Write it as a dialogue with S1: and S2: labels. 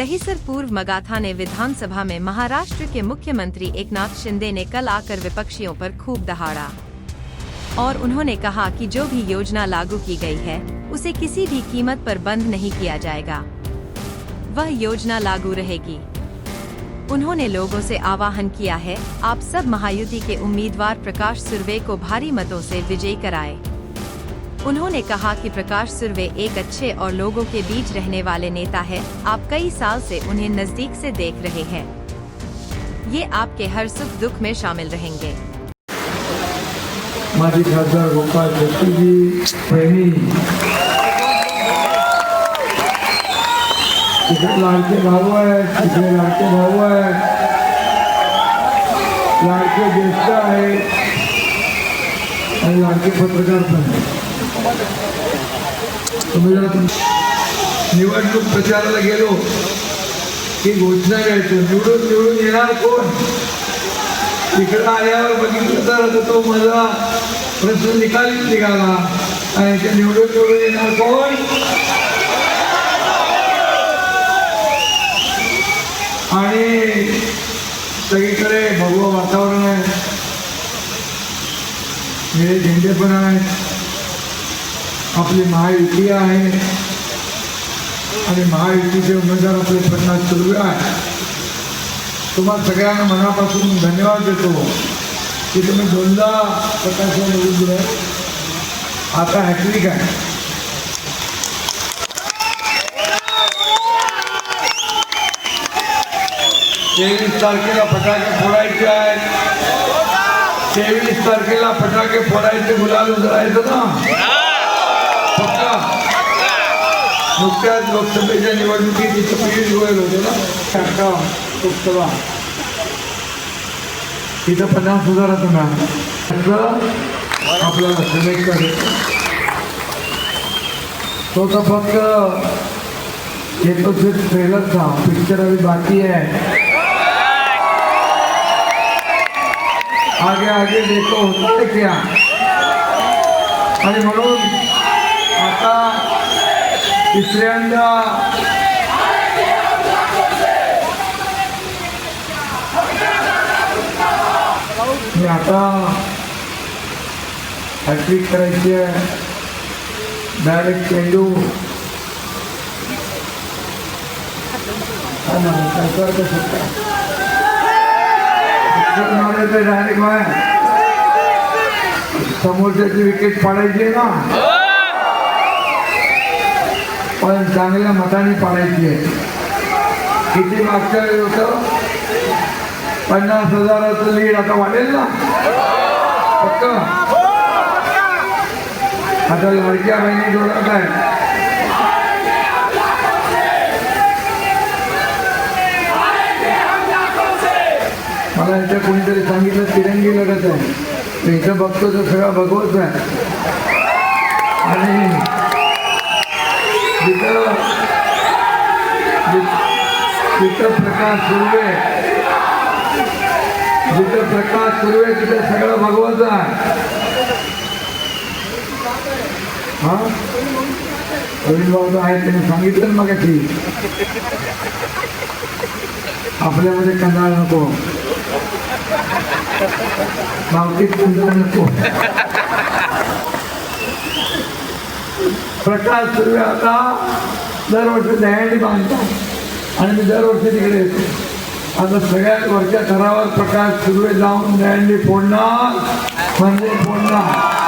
S1: दहिसर पूर्व मगाथा विधानसभा में महाराष्ट्र के मुख्यमंत्री एकनाथ शिंदे ने कल आकर विपक्षियों पर खूब दहाड़ा और उन्होंने कहा कि जो भी योजना लागू की गई है उसे किसी भी कीमत पर बंद नहीं किया जाएगा, वह योजना लागू रहेगी। उन्होंने लोगों से आह्वान किया है, आप सब महायुति के उम्मीदवार प्रकाश सुर्वे को भारी मतों से विजयी कराएं। उन्होंने कहा कि प्रकाश सुर्वे एक अच्छे और लोगों के बीच रहने वाले नेता है। आप कई साल से उन्हें नजदीक से देख रहे हैं, ये आपके हर सुख दुख में शामिल रहेंगे।
S2: माजी खासदार गोपाल शेट्टी बहिणी तिकडे लाडके भाऊ आहेत, तिकडे लाडके भाऊ आहेत, लाडके ज्येष्ठ आहेत आणि लाडके पत्रकार पण आहेत। निवडणूक प्रचाराला गेलो की घोषणा घ्यायचो, निवडून येणार कोण। तिकडे आल्यावर बघितलं तर तो माझा प्रश्न निकालीच निघाला आणि ते निवडून येणार कोण। आणि सगळीकडे भगवं वातावरण आहे, निळे झेंडे पण आहेत, आपली महायुती आहे आणि महायुतीचे उमेदवार आपले प्रकाश सुर्वे आहे। तुम्हाला सगळ्यांना मनापासून धन्यवाद देतो की तुम्ही दोनदा प्रकाशला निवडून दिलं, आता हॅट्रिक आहे। 23 तारखेला फटाके फोडायचे आहेत, 23 तारखेला फटाके फोडायचे, गुलाल उधळायचं ना पक्का। नुकत्याच लोकसभेच्या निवडणुकीत इथं पियुष गोयल होते ना लोकसभा, तिथं 50,000 मिळालं आपल्याला सिलेक्ट करायचं। तो तर फक्त येतो सिर्फ ट्रेलरचा, पिक्चर अभी बाकी है, आगे आगे देखो होता है क्या। आणि म्हणून आता तिसऱ्यांदा मी आता हॅट्रिक करायची आहे, डायरेक्ट चेंडू डायरेक्ट समोरच्याची विकेट पाडायची ना, पण चांगल्या मताने पाडायची आहे। किती मागच्या वेळी होतं 50,000चं लीड, आता वाढेल ना पक्का। आता लाडक्या बहिणी जोरात आहे, मला इथं कोणीतरी सांगितलं तिरंगी लढत आहे, मी इथं बघतो तर सगळा भगवत आहे। आणि जिथं प्रकाश सुर्वे तिथे सगळं भगवत आहे। हा अरविंद बाबा आहे, त्यांनी सांगितलं मग ती आपल्यामध्ये कंटाळ नको, मावतीत कंटाळ नको। प्रकाश सुर्वे आता दरवर्षी दहीहंडी बांधतात आणि मी दरवर्षी तिकडे येतो। आता सगळ्यात वरच्या थरावर प्रकाश सुर्वे जाऊन दहीहंडी फोडणार म्हणजे फोडणार।